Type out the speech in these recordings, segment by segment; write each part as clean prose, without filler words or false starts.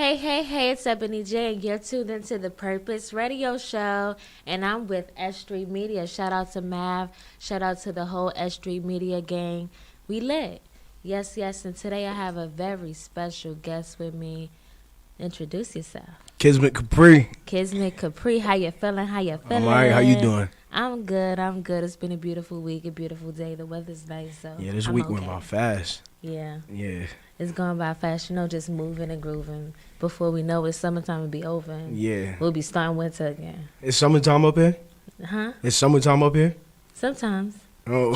Hey, hey, hey, it's Ebony J, and you're tuned into the Purpose Radioshow, and I'm with S3 Media. Shout out to Mav, shout out to the whole S3 Media gang. We lit. Yes, yes, and today I have a very special guest with me. Introduce yourself. Kizmet Kapri. Kizmet Kapri, how you feeling? How you feeling? I'm alright, how you doing? I'm good. It's been a beautiful week, a beautiful day. The weather's nice, so Yeah, this I'm week okay. went by fast. Yeah. Yeah. It's going by fast, just moving and grooving. Before we know it, summertime will be over. And Yeah. we'll be starting winter again. It's summertime up here? Huh? It's summertime up here? Sometimes. Oh,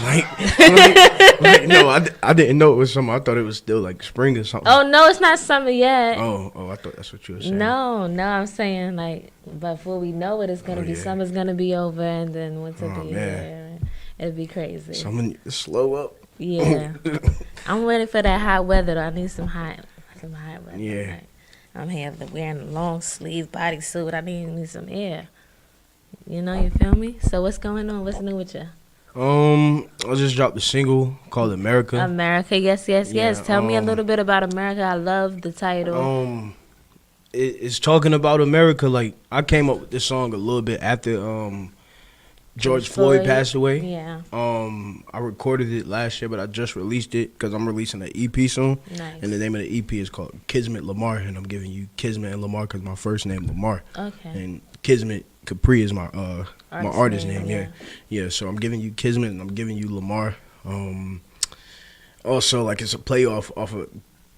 no, I didn't know it was summer. I thought it was still like spring or something. Oh, no, it's not summer yet. Oh, I thought that's what you were saying. No, I'm saying like before we know it, it's going to be summer's going to be over and then winter be here. It'll be crazy. Summer slow up. Yeah. I'm ready for that hot weather, though. I need some hot weather. Yeah. Like, I'm here wearing a long sleeve bodysuit. I need some air. You feel me? So what's going on? What's new with you? I just dropped a single called America. America, yes. Tell me a little bit about America. I love the title. It's talking about America. Like, I came up with this song a little bit after George Floyd passed away. Yeah. I recorded it last year, but I just released it because I'm releasing an EP soon. Nice. And the name of the EP is called Kizmet Lamar, and I'm giving you Kizmet and Lamar because my first name Lamar. Okay. And Kizmet Kapri is my artist name. Yeah. So I'm giving you Kizmet and I'm giving you Lamar. Also, like, it's a play off of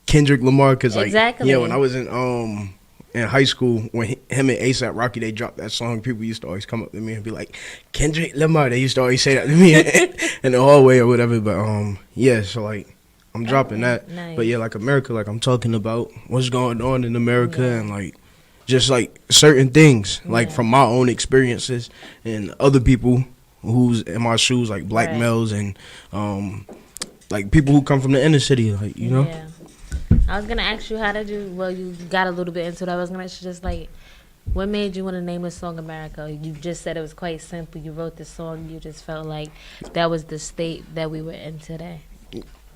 Kendrick Lamar because, like, exactly. Yeah, when I was in high school, when him and A$AP Rocky, they dropped that song, people used to always come up to me and be like, Kendrick Lamar. They used to always say that to me in the hallway or whatever. But yeah, so like I'm dropping that. Nice. But yeah, like America, like I'm talking about what's going on in America and like just like certain things, like from my own experiences and other people who's in my shoes, like black males and like people who come from the inner city, like Yeah. I was going to ask you, you got a little bit into that. I was going to ask you just like, what made you want to name the song America? You just said it was quite simple. You wrote the song. You just felt like that was the state that we were in today.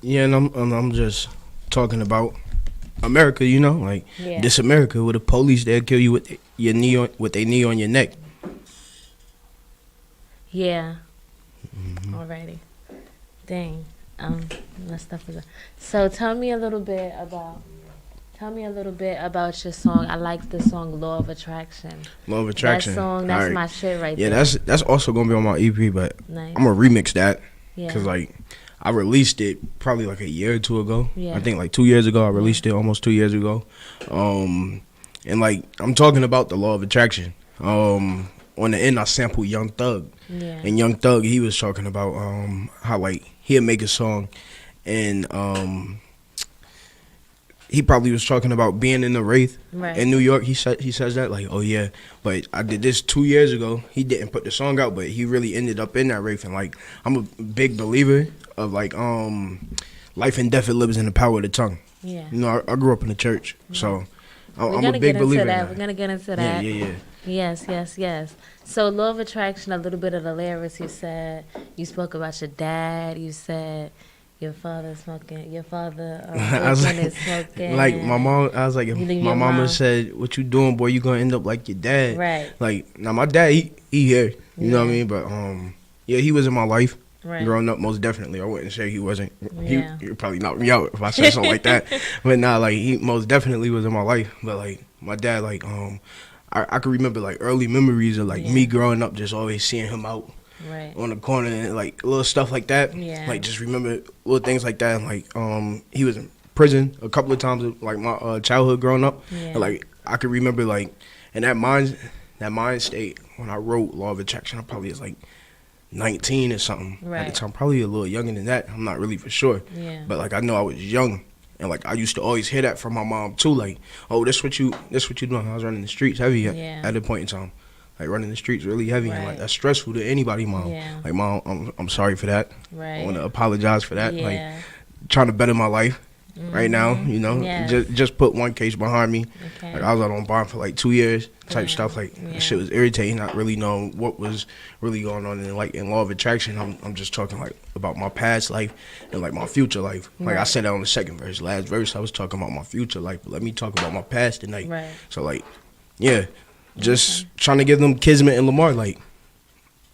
Yeah, and I'm just talking about America, like this America where the police, they'll kill you with their knee on your neck. Yeah. Alrighty. Dang. That stuff is. So tell me a little bit about your song. I like the song "Law of Attraction." Law of Attraction. That song, that's my shit right there. Yeah, that's also gonna be on my EP, but nice. I'm gonna remix that because Yeah. like I released it probably like a year or two ago. Yeah. I think like 2 years ago I released it, almost 2 years ago. And like I'm talking about the law of attraction. On the end I sampled Young Thug. Yeah. And Young Thug, he was talking about how like he'll make a song and he probably was talking about being in the Wraith in New York. He says that like, oh yeah, but I did this 2 years ago. He didn't put the song out, but he really ended up in that Wraith. And like I'm a big believer of like life and death, it lives in the power of the tongue. Yeah. I grew up in the church, so I'm a big believer in that. We're gonna get into that. Yeah. Yes. So, Law of Attraction, a little bit of the lyrics you said. You spoke about your dad. You said your father smoking. Your father is smoking. Like my mom, I was like, if my mama said, "What you doing, boy? You gonna end up like your dad." Right. Like now, my dad, he here. You know what I mean? But yeah, he was in my life. Right. Growing up, most definitely. I wouldn't say he wasn't. Yeah. He'd probably knock me out if I said something like that. But nah, like he most definitely was in my life. But like my dad, like I can remember like early memories of like me growing up, just always seeing him out on the corner and like little stuff like that. Yeah. Like just remember little things like that. And like he was in prison a couple of times, like my childhood growing up. Yeah. And, like I could remember like in that mind state when I wrote Law of Attraction, I probably was like 19 or something at the time, probably a little younger than that. I'm not really for sure. Yeah. But like I know I was young. And like I used to always hear that from my mom too, like, oh, this what you doing. I was running the streets heavy at a point in time, like running the streets really heavy, and like that's stressful to anybody, mom. Yeah. Like mom, I'm sorry for that. Right. I want to apologize for that. Yeah. Like trying to better my life, right now. You know, Yes. just put one case behind me. Okay. Like I was out on bond for like 2 years, type Yeah. stuff. Like Yeah. shit was irritating, not really knowing what was really going on. And like in law of attraction, I'm just talking like about my past life and like my future life. Like I Right. said that on the second verse, last verse, I was talking about my future life. But let me talk about my past tonight. Right. So like, yeah, just trying to give them Kizmet and Lamar like.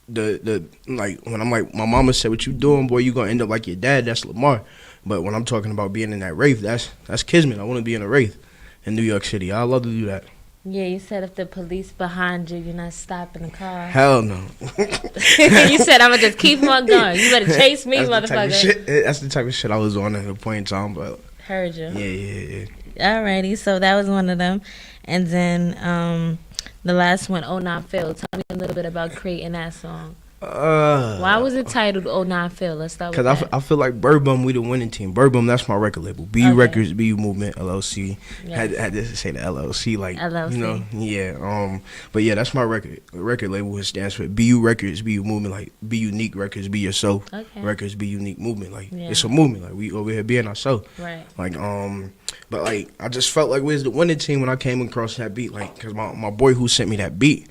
The like when I'm like my mama said, what you doing, boy, you gonna end up like your dad. That's Lamar. But when I'm talking about being in that wraith, that's Kizmet. I want to be in a wraith in New York City. I love to do that. Yeah, you said if the police behind you, you're not stopping the car. Hell no. You said I'm gonna just keep on going. You better chase me, That's the type of motherfucker. shit- That's the type of shit I was on at a point in time. But Heard you. yeah. Alrighty, so that was one of them, and then the last one, "Oh Not Phil." Tell me a little bit about creating that song. Why was it titled "Oh Not Phil"? Let's start with Because that. I feel like Bird Bum, we the winning team. Bird Bum, that's my record label. BU Okay. Records, BU Movement, LLC. Yes. Had to say the LLC, like LLC. you know, yeah. But yeah, that's my record label. It stands for BU Records, BU Movement, like Be Unique Records, Be Yourself. Okay. Records, Be Unique Movement, like Yeah. it's a movement. Like we over here being ourselves. Right. Like but like I just felt like we was the winning team when I came across that beat. Like, cause my boy who sent me that beat.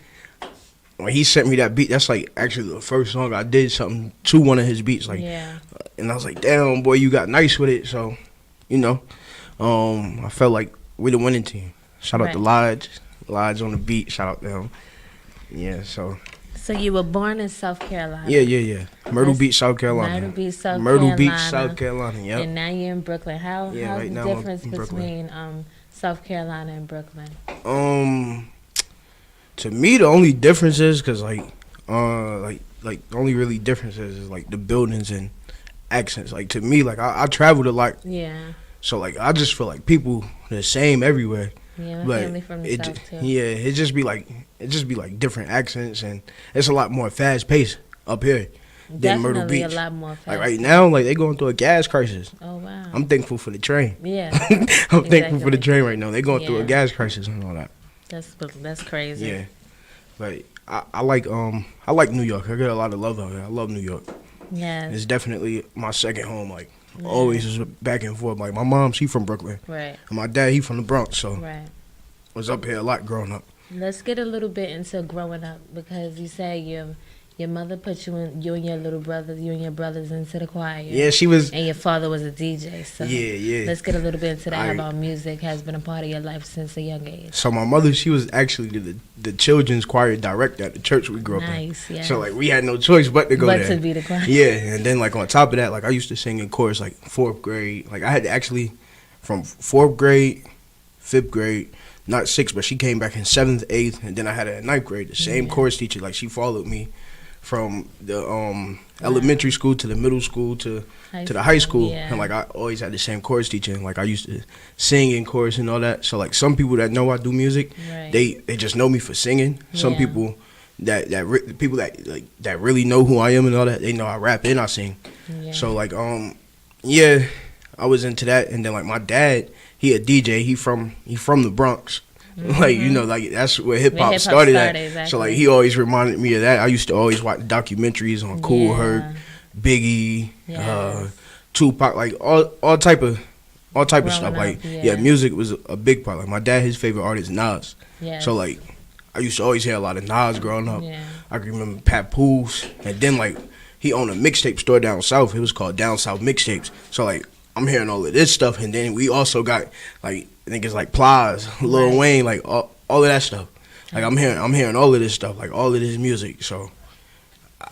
When he sent me that beat, that's like actually the first song I did something to one of his beats. Like, Yeah. and I was like, damn, boy, you got nice with it. So, you know, I felt like we the winning team. Shout out to Lodge on the beat. Shout out to him. Yeah, so. So you were born in South Carolina. Yeah. Myrtle Beach, South Carolina. Myrtle Beach, South Myrtle Carolina. Beach, South Carolina. Yep. And now you're in Brooklyn. How's right the now I'm difference in Brooklyn. between South Carolina and Brooklyn? To me, the only difference is because like the only really difference is like the buildings and accents. Like to me, like I traveled a lot, Yeah. so like I just feel like people the same everywhere. Yeah, my But family from the South too. yeah, it just be like different accents, and it's a lot more fast paced up here than Myrtle Definitely Beach. a lot more fast. Like right now, like they going through a gas crisis. Oh wow. I'm thankful for the train. Yeah. I'm thankful for the Exactly. train right now. They going through a Yeah. gas crisis and all that. That's crazy. Yeah, but I like New York. I get a lot of love out here. I love New York. Yes. It's definitely my second home. Like always is back and forth. Like my mom, she from Brooklyn, Right. and my dad, he from the Bronx. So Right. was up here a lot growing up. Let's get a little bit into growing up, because you say your mother put you and your brothers into the choir. Yeah, she was. And your father was a DJ. So Yeah. let's get a little bit into that. How Alright. about music has been a part of your life since a young age? So my mother, she was actually the children's choir director at the church we grew up in. Nice, yeah. So like we had no choice but to go But there. to be the choir. Yeah, and then like on top of that, like I used to sing in chorus like 4th grade. Like I had to actually from 4th grade, 5th grade, not 6th, but she came back in 7th, 8th, and then I had her in 9th grade. The same chorus teacher, like she followed me from the elementary school to the middle school to the high school. Yeah. And like I always had the same chorus teacher, and like I used to sing in chorus and all that. So like some people that know I do music, Right. they just know me for singing. Some Yeah. people people that really know who I am and all that, they know I rap and I sing. Yeah. So like yeah, I was into that. And then like my dad, he a DJ. He from the Bronx. Like you know, like that's where hip hop started at. Exactly. So like he always reminded me of that. I used to always watch documentaries on Cool Herc, Biggie, Yes. Tupac, like all type of Growing stuff. up, Like yeah. music was a big part. Like my dad, his favorite artist Nas. Yes. So like I used to always hear a lot of Nas growing up. Yeah. I can remember Papoose, and then like he owned a mixtape store down south. It was called Down South Mixtapes. So like I'm hearing all of this stuff, and then we also got like I think it's like Plies, Lil Right. Wayne, like all of that stuff. Like I'm hearing all of this stuff, like all of this music. So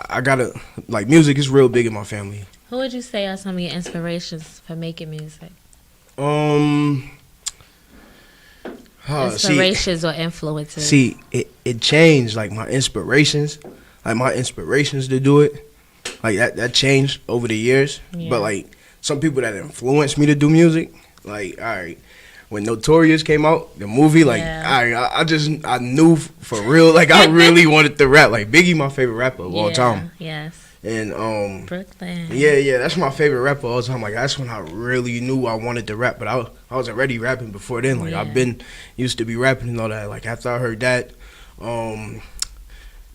I gotta like music is real big in my family. Who would you say are some of your inspirations for making music? Inspirations or influences? See, it changed. Like my inspirations to do it, like that changed over the years. Yeah. But like some people that influenced me to do music, like all right, when Notorious came out, the movie, like Yeah. I knew for real, like I really wanted to rap. Like Biggie, my favorite rapper of all time, Yes. and Brooklyn. yeah, that's my favorite rapper of all time. Like that's when I really knew I wanted to rap, but I was already rapping before then. Like Yeah. I've been used to be rapping and all that. Like after I heard that,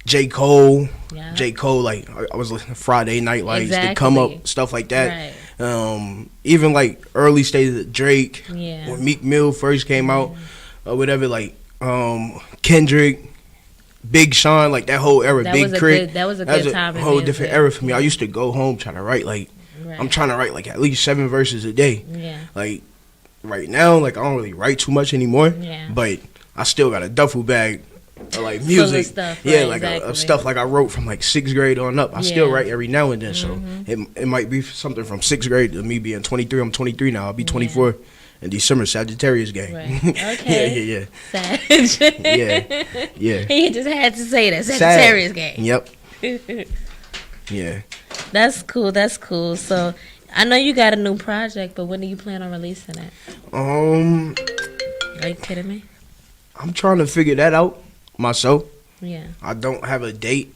J. Cole. Yeah. J. Cole, like I was listening to Friday Night Lights, Exactly. the Come Up, stuff like that. Right. Even like early stages of Drake, Yeah. when Meek Mill first came out, or whatever, like Kendrick, Big Sean, like that whole era, That Big was a Crit. good- that was a That's good time in whole music. different era for me. I Yeah. used to go home trying to write like Right. I'm trying to write like at least 7 verses a day. Yeah. Like right now, like I don't really write too much anymore. Yeah. But I still got a duffel bag of like Full of music. stuff, Yeah, right, like exactly. stuff like I wrote from like 6th grade on up. I still Yeah. write every now and then. So it might be something from 6th grade to me being 23. I'm 23 now. I'll be 24 in December. Sagittarius gang. Right. Okay. yeah. Sag. Yeah. He just had to say that. Sagittarius game. Yep. Yeah. That's cool. That's cool. So I know you got a new project, but when do you plan on releasing it? Are you kidding me? I'm trying to figure that out myself. Yeah. I don't have a date.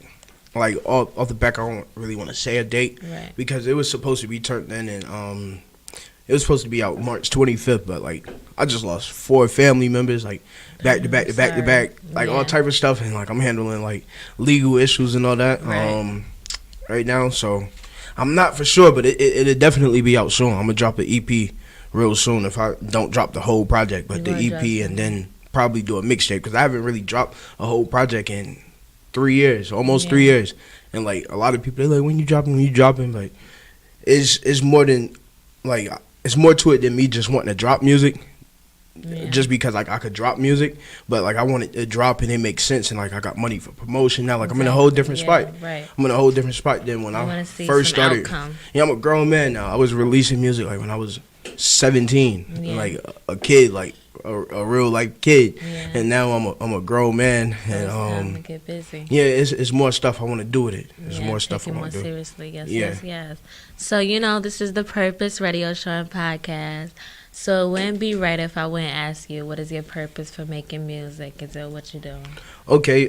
Like off the back, I don't really want to say a date Right. because it was supposed to be turned in, and it was supposed to be out March 25th. But like, I just lost 4 family members, like back to back to back to back, like all Yeah. type of stuff, and like I'm handling like legal issues and all that Right. right now. So I'm not for sure, but it'll definitely be out soon. I'm gonna drop an EP real soon if I don't drop the whole project, but You the gonna drop EP, and then probably do a mixtape because I haven't really dropped a whole project in 3 years, almost 3 years. And like a lot of people, they're like, when you dropping, but it's more than like it's more to it than me just wanting to drop music. Yeah. Just because like I could drop music, but like I want it to drop and it makes sense, and like I got money for promotion now. Like I'm in a whole different Yeah, spot. right. I'm in a whole different spot than when I I wanna see first some started. outcome. Yeah, I'm a grown man now. I was releasing music like when I was 17, Yeah. like a kid, like a real life kid, Yeah. and now I'm a grown man, So and it's time to get busy. yeah, it's more stuff I want to do with it. There's Yeah, more take stuff I it more want to do. seriously. Yes, Yeah. yes. So this is the Purpose Radio Show and Podcast. So it wouldn't be right if I wouldn't ask you, what is your purpose for making music? Is it what you're doing? Okay,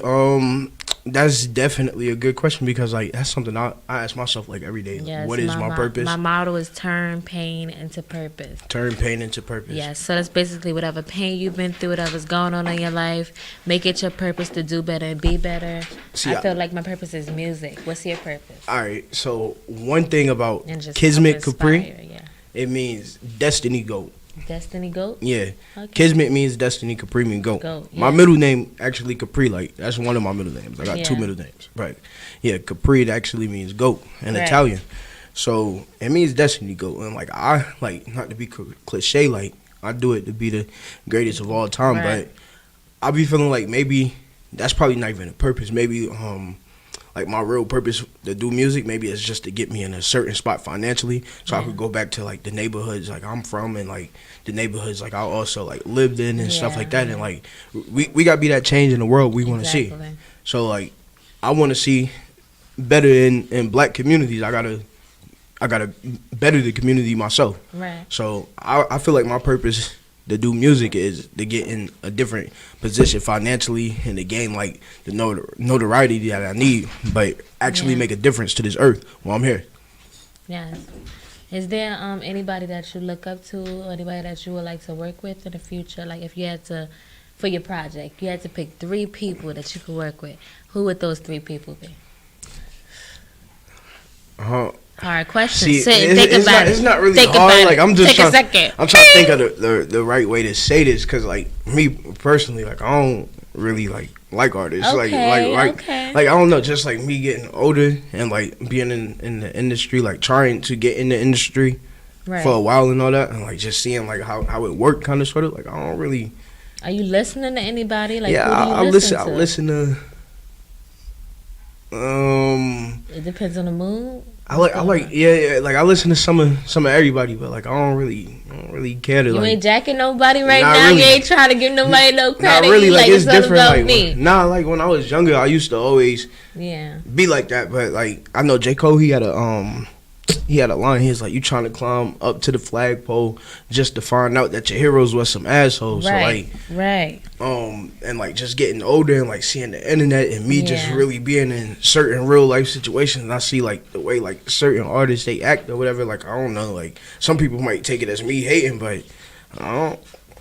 that's definitely a good question because like that's something I ask myself like every day. Like, Yes, what is my purpose? My motto is turn pain into purpose. Turn pain into purpose. Yes, so that's basically whatever pain you've been through, whatever's going on in your life, make it your purpose to do better and be better. See, I feel like my purpose is music. What's your purpose? All right, so one thing about And just Kizmet help Kapri, inspire, yeah. it means destiny goat. Destiny Goat? Yeah. Okay. Kismet means destiny, Capri means goat. Goat, My yeah. middle name actually Capri, like that's one of my middle names. I got 2 Yeah. middle names. Right. Yeah, Capri it actually means goat in Right. Italian. So it means destiny goat. And like I like not to be cliche, like I do it to be the greatest of all time, Right. but I be feeling like maybe that's probably not even a purpose. Maybe like my real purpose to do music, maybe it's just to get me in a certain spot financially, so I could go back to like the neighborhoods like I'm from and like the neighborhoods like I also like lived in and stuff Yeah. like that, and like we gotta be that change in the world we want to see. Exactly. So like I want to see better in black communities. I gotta better the community myself. Right. So I feel like my purpose to do music is to get in a different position financially and to gain like the notoriety that I need, but actually Yeah. make a difference to this earth while I'm here. Yes. Is there anybody that you look up to, or anybody that you would like to work with in the future? Like if you had to, for your project, you had to pick 3 people that you could work with. Who would those 3 people be? Hard question. See, Sit and think about it. it's not really Think hard. about Like it. I'm just Take trying. a second. I'm trying to think of the right way to say this, because like me personally, like I don't really like artists. Okay, like okay. like I don't know. Just like me getting older and like being in the industry, like trying to get in the industry Right. for a while and all that, and like just seeing like how it worked, kind of sort of. Like I don't really. Are you listening to anybody? Like Yeah, who do you I listen. I listen to? listen to. It depends on the mood. I like like I listen to some of everybody, but like I don't really care to You like. ain't jacking nobody right Not now. really. You ain't trying to give nobody no Not credit. really, You like it's all different. about Like me. like when I was younger, I used to always Yeah. be like that. But like I know J. Cole, he had a line. He was like, "You trying to climb up to the flagpole just to find out that your heroes was some assholes." Right. So Right. like, and like just getting older and like seeing the internet and me just Yeah. really being in certain real life situations, and I see like the way like certain artists they act or whatever. Like I don't know, like some people might take it as me hating, but I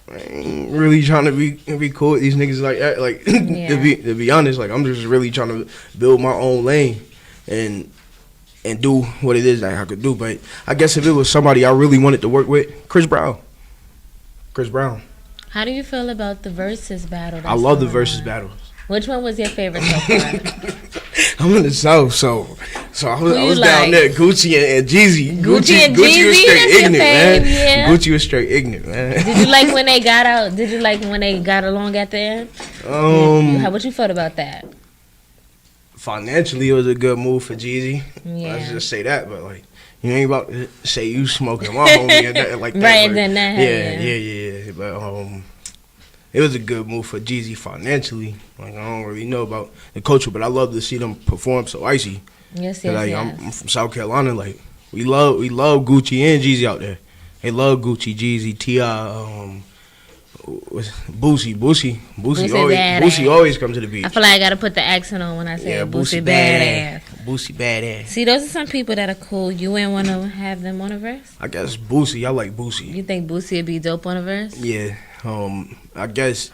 I ain't really trying to be cool with these niggas like that. Like Yeah. to be honest, like I'm just really trying to build my own lane and do what it is that I could do. But I guess if it was somebody I really wanted to work with, Chris Brown. How do you feel about the versus battle? I love the going versus on? battles. Which one was your favorite so far? I'm in the South, so I was like? down there. Gucci and Jeezy. Gucci and was Jeezy? straight That's your ignorant, fave, man. yeah. Gucci was straight ignorant, man. Did you like when they got out? Did you like when they got along at the end? What you felt about that? Financially, it was a good move for Jeezy. Yeah. Let's just say that, but like, you ain't about to say you smoking my homie and nothing like that. Right, but, then that yeah. But it was a good move for Jeezy financially. Like, I don't really know about the culture, but I love to see them perform so icy. Yes. Like, I'm from South Carolina. Like, we love Gucci and Jeezy out there. They love Gucci, Jeezy, T.I., Boosie always comes to the beach. I feel like I gotta put the accent on when I say Boosie badass. Boosie badass. See, those are some people that are cool. You wouldn't want to have them on a verse? I guess Boosie. I like Boosie. You think Boosie would be dope on a verse? Yeah. I guess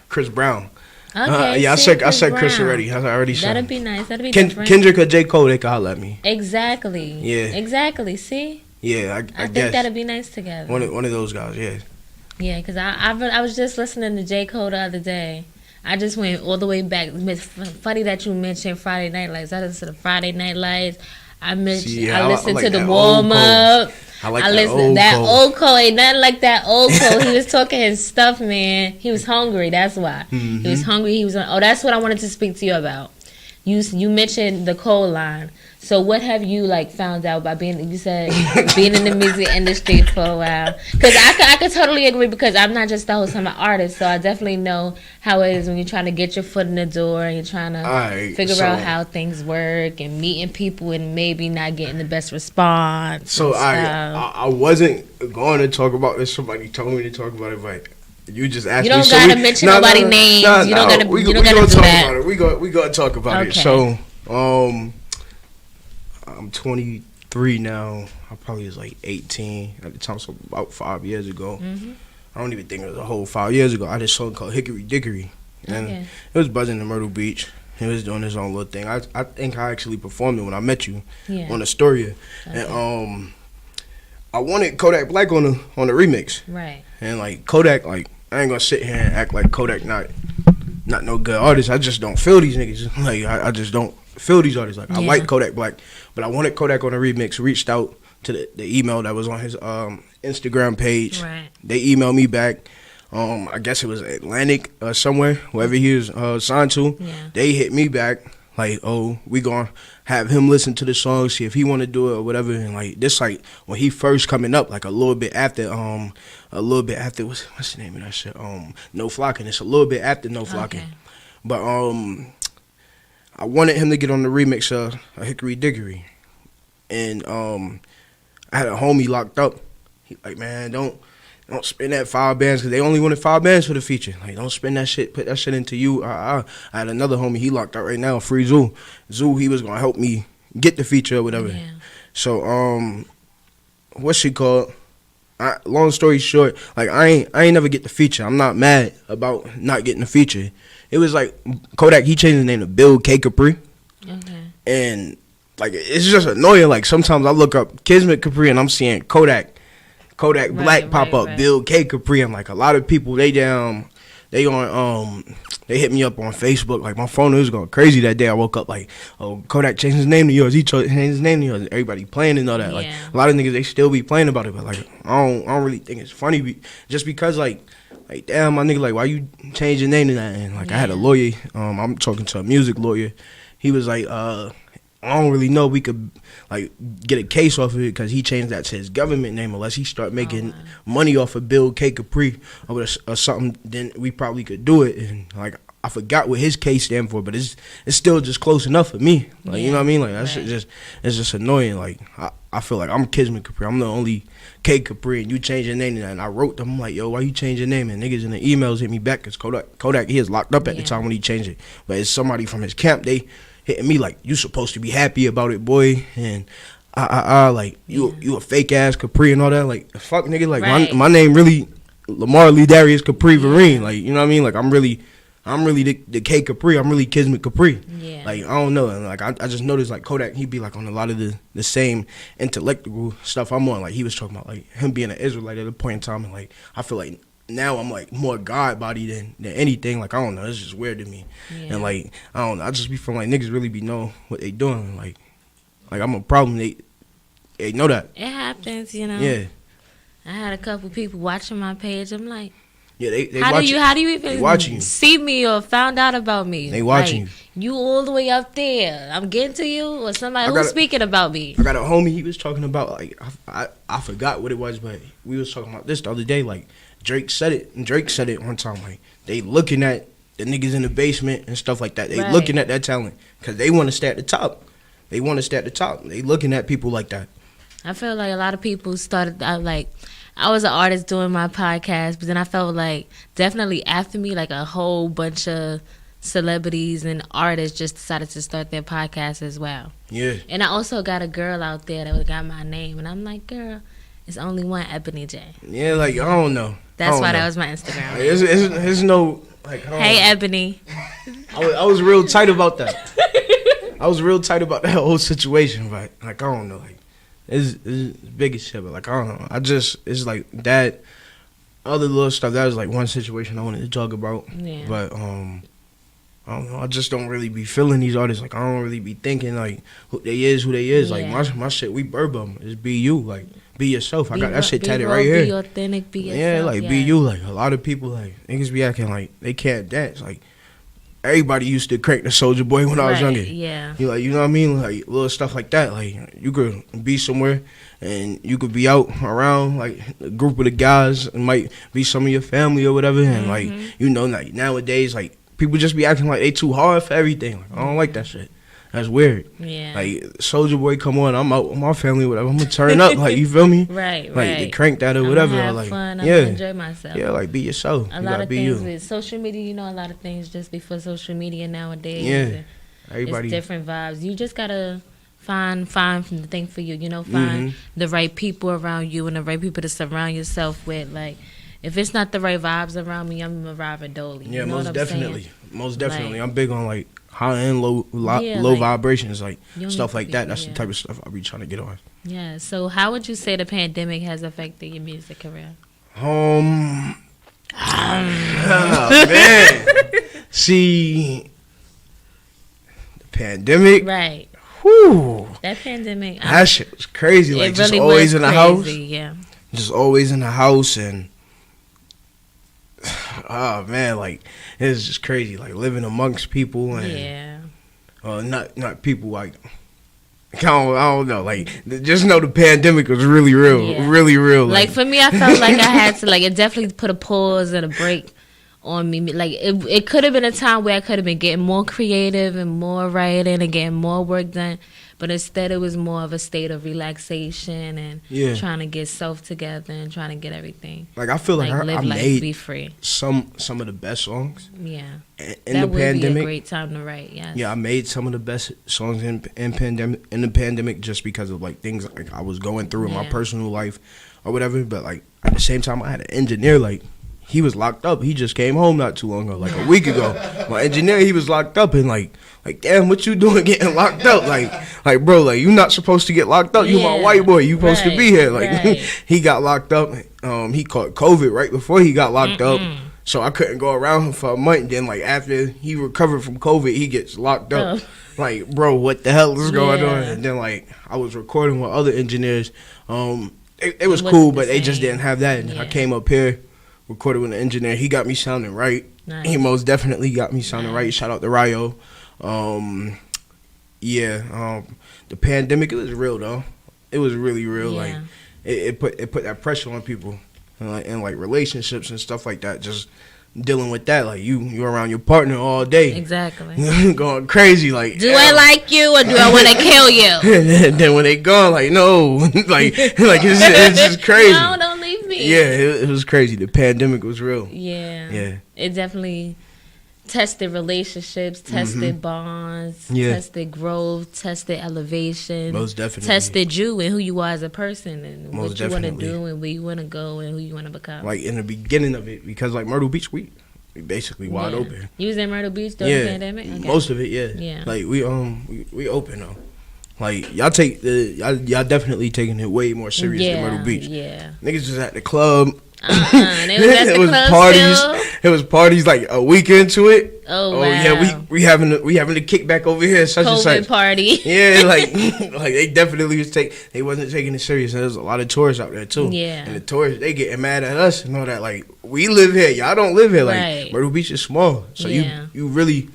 Chris Brown. Okay. I said Chris Brown. already. I already said. That'd be nice. That'd be different. Kendrick or J. Cole, they can holler at me. Exactly. Yeah. Exactly. See? Yeah, I think guess that'd be nice together. one of those guys. Yeah. Yeah, because I was just listening to J. Cole the other day. I just went all the way back. It's funny that you mentioned Friday Night Lights. I listened to Friday Night Lights. I listened to the warm up. I listened that old Cole. Ain't nothing like that old Cole. He was talking his stuff, man. He was hungry. That's why. He was hungry. He was. That's what I wanted to speak to you about. You mentioned the Cole line. So what have you found out by being in the music industry for a while? Because I could totally agree, because I'm not just the host, I'm an artist, so I definitely know how it is when you're trying to get your foot in the door and you're trying to figure out how things work and meeting people and maybe not getting the best response. So I wasn't going to talk about this. Somebody told me to talk about it, but you just asked me. You don't gotta mention nobody's names. You don't gotta do that. We gonna talk about it. So I'm 23 now. I probably was 18 at the time, so about 5 years ago. I don't even think it was a whole 5 years ago. I did a song called Hickory Dickory, and it was buzzing in Myrtle Beach. He was doing his own little thing. I think I actually performed it when I met you on Astoria, and I wanted Kodak Black on the remix. Right. And Kodak, I ain't gonna sit here and act like Kodak not no good artist. I just don't feel these niggas. I just don't feel these artists. I like Kodak Black, but I wanted Kodak on the remix. Reached out to the email that was on his Instagram page. Right. They emailed me back. I guess it was Atlantic or somewhere, wherever he was signed to. Yeah. They hit me back we gonna have him listen to the song, see if he want to do it or whatever. And this when he first coming up, a little bit after what's the name of that shit? No Flocking. It's a little bit after No Flocking. But I wanted him to get on the remix of Hickory Dickory, and I had a homie locked up. He man, don't spend that 5 bands, because they only wanted 5 bands for the feature. Don't spend that shit. Put that shit into you. I had another homie. He locked out right now. Free Zoo. He was gonna help me get the feature or whatever. Yeah. So what's she called? Long story short, I ain't never get the feature. I'm not mad about not getting the feature. It was Kodak. He changed his name to Bill K. Capri. Okay. And it's just annoying. Sometimes I look up Kizmet Kapri and I'm seeing Kodak Black pop up. Bill K. Capri. And a lot of people they hit me up on Facebook. My phone was going crazy that day. I woke up Kodak changed his name to yours. He changed his name to yours. Everybody playing and all that. A lot of niggas, they still be playing about it, but I don't really think it's funny just because damn, my nigga, why you change your name to that? And I had a lawyer. I'm talking to a music lawyer. He was I don't really know we could get a case off of it, because he changed that to his government name. Unless he start making money off of Bill K. Capri or something, then we probably could do it. And I forgot what his case stand for, but it's still just close enough for me. You know what I mean? That shit it's just annoying. I feel like I'm Kizmet Kapri. I'm the only K. Capri, and you change your name to that. And I wrote them, I'm yo, why you change your name? And niggas in the emails hit me back, because Kodak, he is locked up at the time when he changed it. But it's somebody from his camp, they hitting me you supposed to be happy about it, boy. And you a fake ass Capri and all that. Fuck, nigga. My name really Lamar Lee Darius Capri Vereen. Like, you know what I mean? Like, I'm really the K Capri. I'm really Kizmet Kapri. Yeah. Like, I don't know. And like, I just noticed, like, Kodak, he'd be, like, on a lot of the same intellectual stuff I'm on. Like, he was talking about, like, him being an Israelite at a point in time. And, like, I feel like now I'm, like, more God-body than anything. Like, I don't know. It's just weird to me. Yeah. And, like, I don't know. I just be feeling like niggas really be knowing what they doing. Like I'm a problem. They know that. It happens, you know. Yeah. I had a couple people watching my page. I'm like, Yeah, they how watching. do you even watching you. see me or found out about me? They watching like, you all the way up there. I'm getting to you or somebody who's speaking about me. I got a homie. He was talking about, like, I forgot what it was, but we was talking about this the other day. Like, Drake said it, and Drake said it one time. Like, they looking at the niggas in the basement and stuff like that. They looking at that talent because they want to stay at the top. They looking at people like that. I feel like a lot of people started out like, I was an artist doing my podcast, but then I felt like definitely after me, like a whole bunch of celebrities and artists just decided to start their podcast as well. Yeah. And I also got a girl out there that got my name, and I'm like, girl, it's only one Ebony J. Yeah, like, I don't know. That's why that was my Instagram. Like, it's no, like, hey, Ebony. I was real tight about that. I was real tight about that whole situation, but, like, I don't know, like, it's big as shit, but, like, I don't know. It's like that other little stuff. That was, like, one situation I wanted to talk about. Yeah. But, I don't know. I just don't really be feeling these artists. Like, I don't really be thinking, like, who they is. Yeah. Like, my shit, we Burbum. Is be you. Like, be yourself. I got that shit tatted right here. Be authentic, be yourself. Yeah, like, be you. Like, a lot of people, like, niggas be acting like they can't dance. Like, everybody used to crank the Soulja Boy when I was younger. Yeah. You like, you know what I mean? Like, little stuff like that. Like, you could be somewhere and you could be out around, like, a group of the guys. It might be some of your family or whatever. And, like, you know, like, nowadays, like, people just be acting like they too hard for everything. Like, I don't like that shit. That's weird. Yeah. Like, Soulja Boy, come on, I'm out with my family, whatever. I'm gonna turn up, like, you feel me? Right. Like, they crank that or whatever. I'm gonna have like, fun. I'm yeah, gonna enjoy myself. Yeah, like, be yourself. A lot of things with social media, you know, a lot of things just before social media nowadays. Yeah. Everybody. It's different vibes. You just gotta find the thing for you. You know, find the right people around you and the right people to surround yourself with. Like, if it's not the right vibes around me, I'm arriving dolly. Yeah, you know most definitely. Saying? Most definitely. Like, I'm big on, like, high and low like, vibrations, like, stuff like that. That's yeah. the type of stuff I be trying to get on. Yeah. So, how would you say the pandemic has affected your music career? Oh, man. See, the pandemic. Right. Whew. That pandemic. That shit was crazy. Like, just really always in the house. Yeah. Just always in the house, and oh man, like, it's just crazy. Like, living amongst people and not people, like, I don't know. Like, just know the pandemic was really real, really real. Like, for me, I felt like I had to, like, it definitely put a pause and a break on me. Like, it could have been a time where I could have been getting more creative and more writing and getting more work done. But instead, it was more of a state of relaxation and trying to get self together and trying to get everything. Like, I feel like I life, made be free. some of the best songs. Yeah, in the pandemic. That would be a great time to write. Yes. Yeah, I made some of the best songs in the pandemic just because of, like, things like I was going through in my personal life or whatever. But, like, at the same time, I had an engineer, like, he was locked up. He just came home not too long ago, like a week ago. My engineer, he was locked up, and like, damn, what you doing getting locked up? Like, bro, like, you not supposed to get locked up. You my white boy. You supposed to be here. Like, he got locked up. He caught COVID right before he got locked up. So I couldn't go around him for a month. And then, like, after he recovered from COVID, he gets locked up. Like, bro, what the hell is going on? And then, like, I was recording with other engineers. It was cool, but they just didn't have that. And I came up here, recorded with an engineer. He got me sounding right. Nice. He most definitely got me sounding right. Shout out to Ryo. The pandemic, it was real though. It was really real. Like, it put that pressure on people, and like relationships and stuff like that. Just dealing with that, like, you're around your partner all day, exactly, going crazy. Like, do I like you or do I want to kill you? And then when they gone, like, no, like it's just crazy. No, don't leave me. Yeah, it was crazy. The pandemic was real. Yeah. It definitely tested relationships, tested bonds, tested growth, tested elevation. Most definitely. Tested you and who you are as a person and Most what you want to definitely. do and where you want to go and who you want to become. Like in the beginning of it, because like Myrtle Beach, we basically wide open. You was in Myrtle Beach during the pandemic? Okay. Most of it, Yeah. Like we open though. Like y'all definitely taking it way more serious than Myrtle Beach. Yeah. Niggas just at the club. They was at the it was club parties. still? It was parties like a week into it. Oh wow. Yeah, we having the kickback over here. Such COVID and such party. Yeah, like they definitely they wasn't taking it serious. And there's a lot of tourists out there too. Yeah. And the tourists, they getting mad at us and all that. Like we live here, y'all don't live here. Like Right. Myrtle Beach is small, so Yeah. you really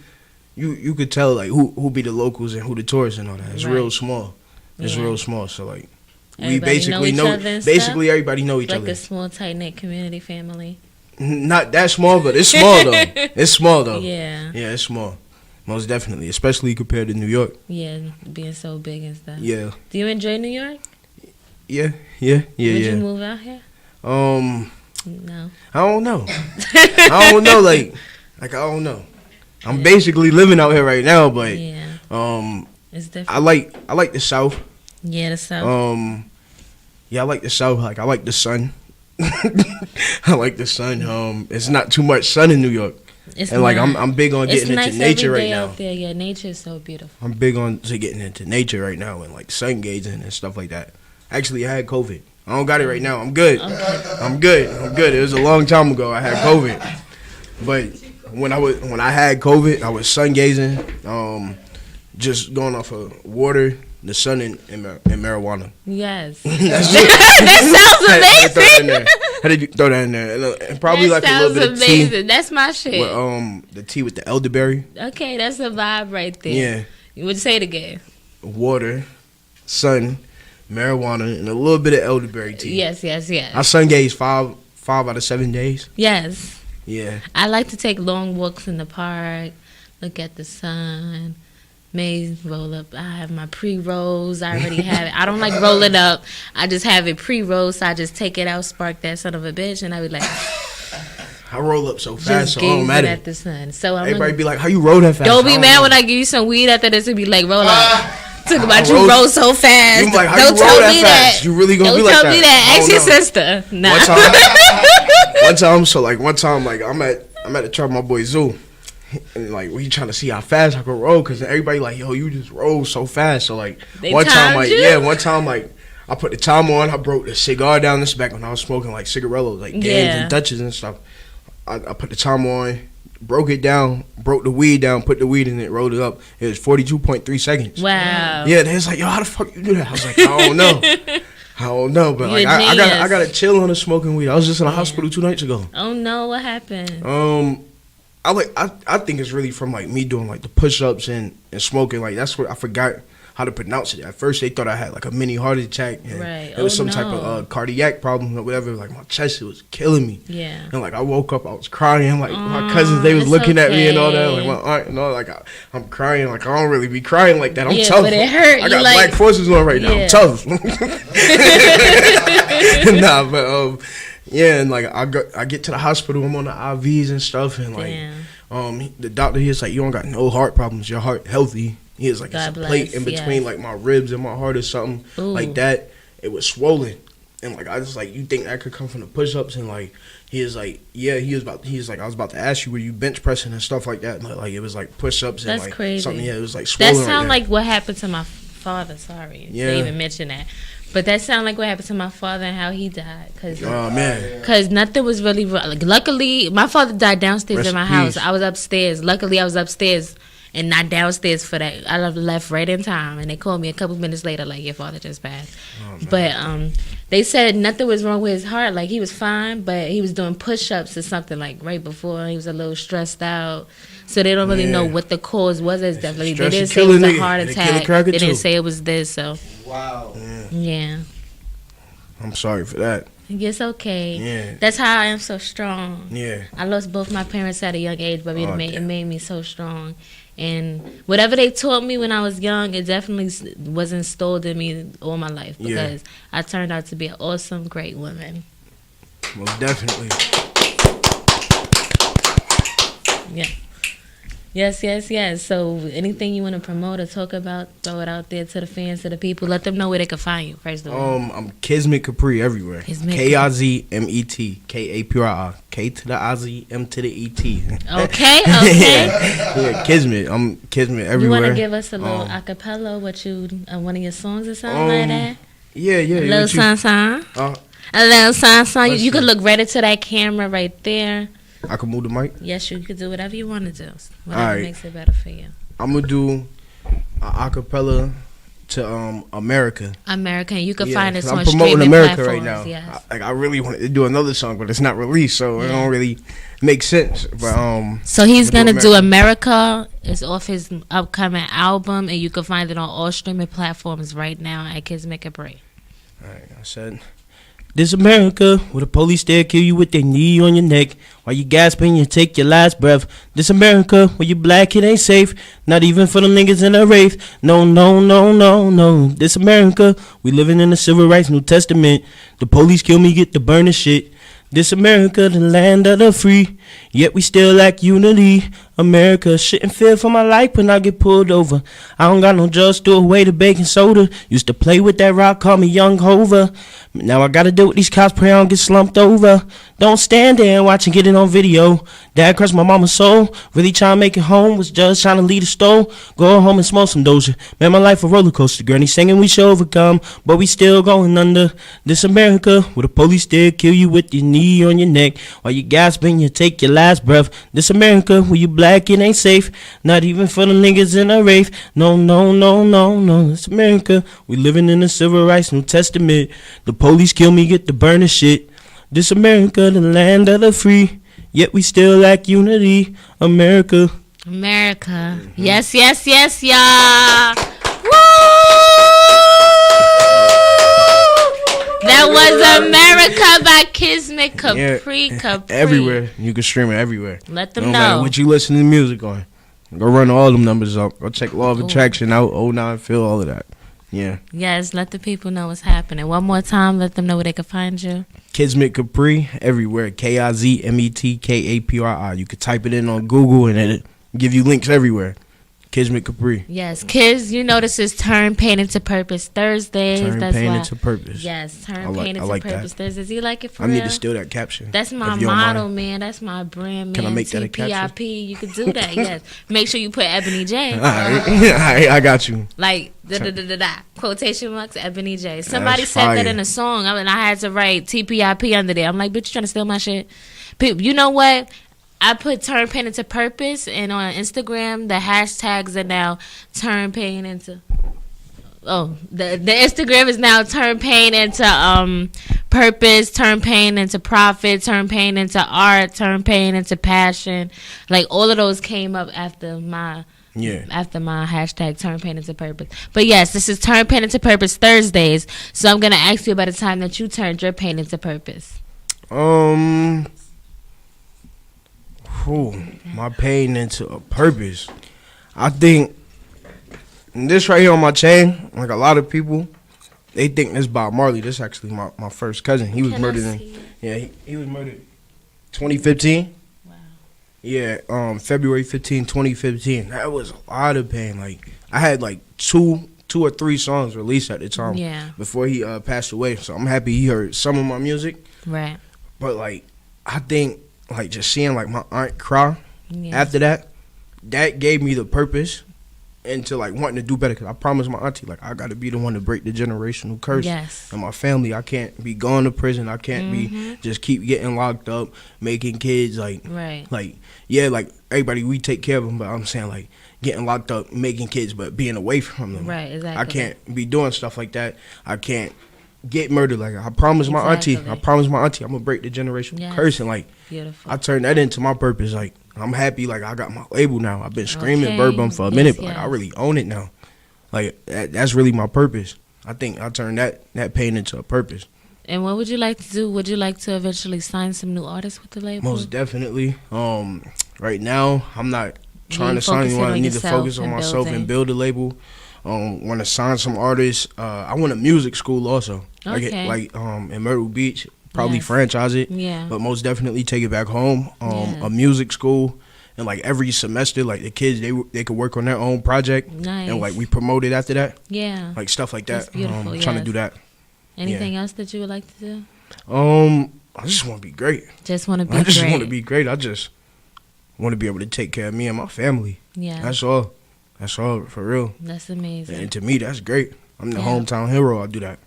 you could tell like who be the locals and who the tourists and all that. It's Right. real small. It's Yeah. real small. So like Everybody we basically know each other and basically stuff? everybody know each Like other. a small, tight-knit community family. Not that small, but it's small though. It's small though. Yeah. Yeah, it's small. Most definitely, especially compared to New York. Yeah, being so big and stuff. Yeah. Do you enjoy New York? Yeah. Would you move out here? No. I don't know. Like I don't know. I'm basically living out here right now, but Yeah. It's different. I like the South. Yeah, the South. Yeah, I like the South. Like I like the sun. I like the sun. It's not too much sun in New York. It's And like not. I'm big on It's getting nice into nature every right day now. out there. Yeah, nature is so beautiful. I'm big on to getting into nature right now and like sun gazing and stuff like that. Actually, I had COVID. I don't got it right now. I'm good. Okay. I'm good. It was a long time ago. I had COVID, but when I had COVID, I was sun gazing, just going off of water, the sun, and marijuana. Yes. That sounds amazing. How did you throw that in there? And probably that like a little bit sounds of tea. amazing. That's my shit. With, the tea with the elderberry. Okay, that's a vibe right there. Yeah. You would say it again. Water, sun, marijuana, and a little bit of elderberry tea. Yes. I sun gaze five out of 7 days. Yes. Yeah. I like to take long walks in the park, look at the sun, may roll up. I have my pre-rolls. I already have it. I don't like rolling up. I just have it pre-rolled, so I just take it out, spark that son of a bitch, and I be like, I roll up so fast, just so it don't gazing matter. at the sun. So I'm Everybody be like, how you roll that fast? don't be I mad know. when I give you some weed after this and be like, roll up. Talk about I you roll- roll so fast. You like, how Don't you roll tell that me fast? that. You really gonna Don't be like tell that? me that. I Ask don't your know. sister. Nah. One time, like I'm at the truck, my boy Zoo, and like we trying to see how fast I can roll, cause everybody like, yo, you just roll so fast. So like They one time, timed like you? one time, like I put the time on, I broke the cigar down this back when I was smoking like cigarillos, like Gans Yeah. and Dutches and stuff. I put the time on, broke it down, broke the weed down, put the weed in it, rolled it up. It was 42.3 seconds. Wow. Yeah, they was like, yo, how the fuck you do that? I was like, I don't know. I don't know, but You like a I genius. got to chill on the smoking weed. I was just in the hospital 2 nights ago. Oh no, what happened? I think it's really from like me doing like the push ups and smoking. Like that's what I forgot how to pronounce it. At first they thought I had like a mini heart attack. And Right. it was Oh, some type no. of cardiac problem or whatever. Like my chest, it was killing me. Yeah. And like I woke up, I was crying. Like my cousins, they was it's looking at me and all that. okay. Like my aunt and all. Like I'm crying. Like I don't really be crying like that. I'm Yeah, tough. but it hurt. I You got like- black forces on right now. Yeah. I'm tough. Nah, but yeah, and like I get to the hospital. I'm on the IVs and stuff, and like Damn. the doctor he's like, you don't got no heart problems. Your heart healthy. He was like, God it's a plate bless, in between yes. like my ribs and my heart or something Ooh. like that. It was swollen, and like I just like, you think that could come from the push-ups? And like he is like, yeah, he was like, I was about to ask you, were you bench pressing and stuff like that? And like it was like push-ups and That's like crazy. something. Yeah, it was like That swollen. sound right like what happened to my father. Sorry Yeah. to even mention that, but that sound like what happened to my father and how he died. Cause, there. Oh man, Cause nothing was really like. Luckily, my father died downstairs Rest in my in house. peace. I was upstairs. Luckily, I was upstairs and not downstairs for that. I left right in time, and they called me a couple minutes later, like your father just passed. But they said nothing was wrong with his heart. Like he was fine, but he was doing push-ups or something like right before. He was a little stressed out, so they don't really know Yeah. what the cause was. It's definitely they stress didn't will say it kill was a a nigga. heart It'll kill a attack. cracker They didn't too. say it was this. So Wow. yeah, I'm sorry for that. it's okay. Yeah. That's how I am so strong. Yeah. I lost both my parents at a young age, but it Oh, made damn. me so strong. And whatever they taught me when I was young, it definitely was installed in me all my life Yeah. because I turned out to be an awesome, great woman. Most definitely. Yeah. Yes, yes, yes. So anything you want to promote or talk about, throw it out there to the fans, to the people. Let them know where they can find you, first of all. I'm Kizmet Kapri everywhere. Kizmet Kizmet, Kapri, K to the I-Z, M to the E-T. Okay. Yeah, Kizmet. I'm Kizmet everywhere. You want to give us a little acapella, one of your songs or something like that? Yeah. A little song. A little song. You could look right into that camera right there. I can move the mic? Yes, you could do whatever you want to do. Whatever makes it better for you. I'm going to do an acapella to America. America. You can find us on I'm promoting streaming America platforms. right now. Yes. I really wanted to do another song, but it's not released, so it don't really make sense. But so he's going to do America. It's off his upcoming album, and you can find it on all streaming platforms right now at Kizmet Kapri. All right, I said... This America, where the police there kill you with their knee on your neck while you gasping, you take your last breath. This America, where you black, it ain't safe, not even for the niggas in the wraith. No. This America, we living in the Civil Rights New Testament. The police kill me, get to burning shit. This America, the land of the free, yet we still lack unity. America, shouldn't fear for my life when I get pulled over. I don't got no drugs, threw away the baking soda. Used to play with that rock, call me Young Hover. Now I gotta deal with these cops, pray I don't get slumped over. Don't stand there and watch and get it on video. Dad crushed my mama's soul, really trying to make it home. Was just trying to lead a stove, go home and smoke some Doja. Man, my life a roller coaster, granny singing we should overcome, but we still going under. This America, where the police there kill you with your knee on your neck while you gasping, you take your last breath. This America, where you black, it ain't safe, not even for the niggas in a wraith. No. This America, we living in the Civil Rights New Testament. The police kill me, get to burning shit. This America, the land of the free, yet we still lack unity. America. Mm-hmm. Yes, y'all. Woo! That was America by Kizmet Kapri. Kapri. Everywhere. You can stream it everywhere. Let them no know. matter what you listen to music on. Go run all them numbers up. Go check Law of Attraction out, 09 Phil, all of that. Yeah. Yes, let the people know what's happening. One more time, let them know where they can find you. Kizmet Kapri, everywhere. Kizmet Kapri. You can type it in on Google and it'll give you links everywhere. Kizmet Kapri. Yes, Kiz, you know this is Turn Pain into Purpose Thursdays. Turn Pain into Purpose. Yes, Turn Pain into Purpose Thursdays. You like it for I real? need to steal that caption. That's my motto, man. That's my brand, man. Can I make that a caption? TPIP. You could do that, yes. Make sure you put Ebony J. All right, I got you. Like, quotation marks, Ebony J. Somebody said that in a song, and I had to write TPIP under there. I'm like, bitch, you trying to steal my shit? People, you know what? I put Turn Pain into Purpose, and on Instagram, the hashtags are now Turn Pain into... Oh, the Instagram is now Turn Pain into Purpose, Turn Pain into Profit, Turn Pain into Art, Turn Pain into Passion. Like, all of those came up after my hashtag Turn Pain into Purpose. But yes, this is Turn Pain into Purpose Thursdays, so I'm going to ask you about the time that you turned your pain into purpose. My pain into a purpose. I think this right here on my chain, like a lot of people, they think this Bob Marley. This actually my first cousin. He was murdered he was murdered 2015. Wow. Yeah, February 15, 2015. That was a lot of pain. Like I had like two or three songs released at the time before he passed away. So I'm happy he heard some of my music. Right. But like I think like just seeing like my aunt cry after that gave me the purpose into like wanting to do better, because I promised my auntie like I got to be the one to break the generational curse. Yes. And my family, I can't be going to prison. I can't be just keep getting locked up, making kids like like everybody, we take care of them, but I'm saying like getting locked up, making kids, but being away from them. Right, exactly. I can't be doing stuff like that. I can't get murdered. Like I promised my auntie. I'm gonna break the generational curse, and like beautiful. I turned that into my purpose. Like I'm happy. Like I got my label now. I've been screaming Bourbon for a minute, but like I really own it now. Like that's really my purpose. I think I turned that pain into a purpose. And what would you like to do? Would you like to eventually sign some new artists with the label? Most definitely. Right now I'm not trying to sign anyone. I need to focus on myself and build a label. Want to sign some artists. I want a music school also. Okay. Like in Myrtle Beach, probably franchise it. Yeah. But most definitely take it back home. A music school, and like every semester, like the kids they could work on their own project, Nice. and like we promoted after that, Yeah. like stuff like That's that. beautiful, Trying to yes. do that. Anything else that you would like to do? I just want to be great. Just want to be I just great. want to be great. I just want to be able to take care of me and my family. Yeah. That's all. That's all for real. That's amazing. And to me, that's great. I'm the Yeah. hometown hero. I do that.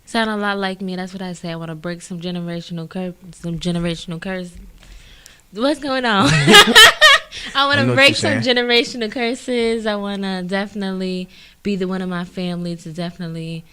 Sound a lot like me. That's what I say. I want to break some generational curses. What's going on? I want I know to what break you're some saying. generational curses. I want to definitely be the one in my family to definitely,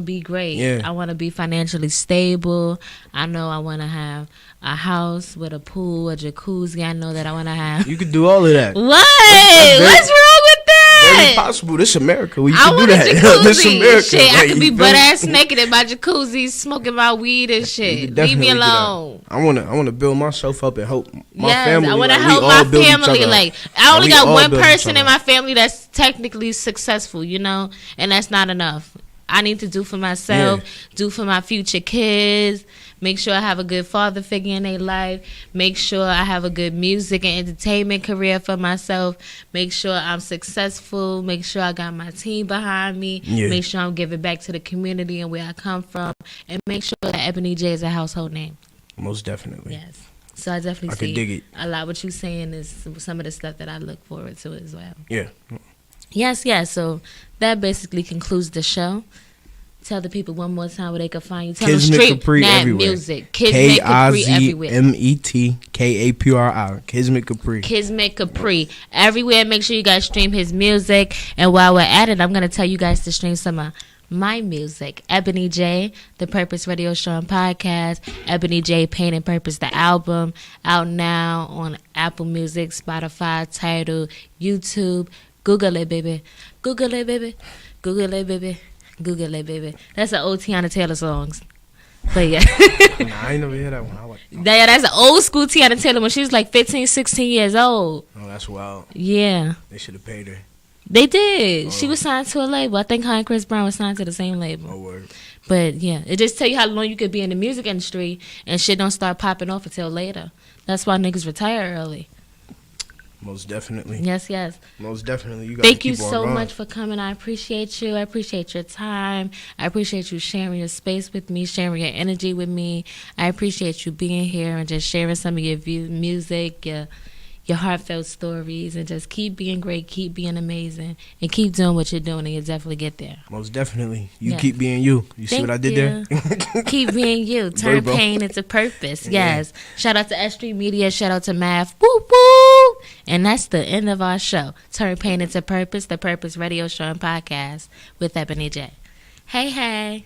be great. Yeah. I want to be financially stable. I know I want to have a house with a pool, a jacuzzi. I know that I want to have. You could do all of that. What? very- What's wrong with that? Very possible. This America. Where you I can do want a that. jacuzzi. This America. Shit, I Like, could you be feel butt me? ass naked in my jacuzzi, smoking my weed and You shit. could Leave definitely me do that. alone. I wanna build myself up and help my Yes, family. I want to like, we help all my build each family. other up. Like, I only we got all one build each person other in up. my family that's technically successful, and that's not enough. I need to do for myself, do for my future kids, make sure I have a good father figure in their life, make sure I have a good music and entertainment career for myself, make sure I'm successful, make sure I got my team behind me, make sure I'm giving back to the community and where I come from, and make sure that Ebony J is a household name. Most definitely. Yes. So I definitely I see could dig it. a lot what you're saying is some of the stuff that I look forward to as well. Yeah. Yes. So that basically concludes the show. Tell the people one more time where they can find you. Tell them Kizmet street Kapri mad everywhere. music. Kizmet Kapri everywhere. KizmetKapri. Kizmet Kapri. Kizmet Kapri everywhere. Make sure you guys stream his music. And while we're at it, I'm gonna tell you guys to stream some of my music. Ebony J, the Purpose Radio Show and Podcast. Ebony J, Pain and Purpose, the album, out now on Apple Music, Spotify, Tidal, YouTube. Google it, baby. Google it, baby. Google it, baby. Google it, baby. That's an old Tiana Taylor songs. But yeah. Nah, I ain't never hear that one. I like. Yeah, that's an old school Tiana Taylor when she was like 15, 16 years old. Oh, that's wild. Yeah. They should have paid her. They did. Oh. She was signed to a label. I think her and Chris Brown was signed to the same label. Oh, word. But yeah, it just tell you how long you could be in the music industry and shit don't start popping off until later. That's why niggas retire early. Most definitely. Yes. Most definitely. You gotta Thank you keep on so going. much for coming. I appreciate you. I appreciate your time. I appreciate you sharing your space with me, sharing your energy with me. I appreciate you being here and just sharing some of your music, your heartfelt stories, and just keep being great, keep being amazing, and keep doing what you're doing, and you'll definitely get there. Most definitely. You Yes. keep being you. You see Thank what I did you. there? Keep being you. Turn Verbo. pain into purpose. Yeah. Yes. Shout out to S Street Media. Shout out to Mav. Woo woo. And that's the end of our show. Turn pain into purpose. The Purpose Radio Show and Podcast with Ebony J. Hey.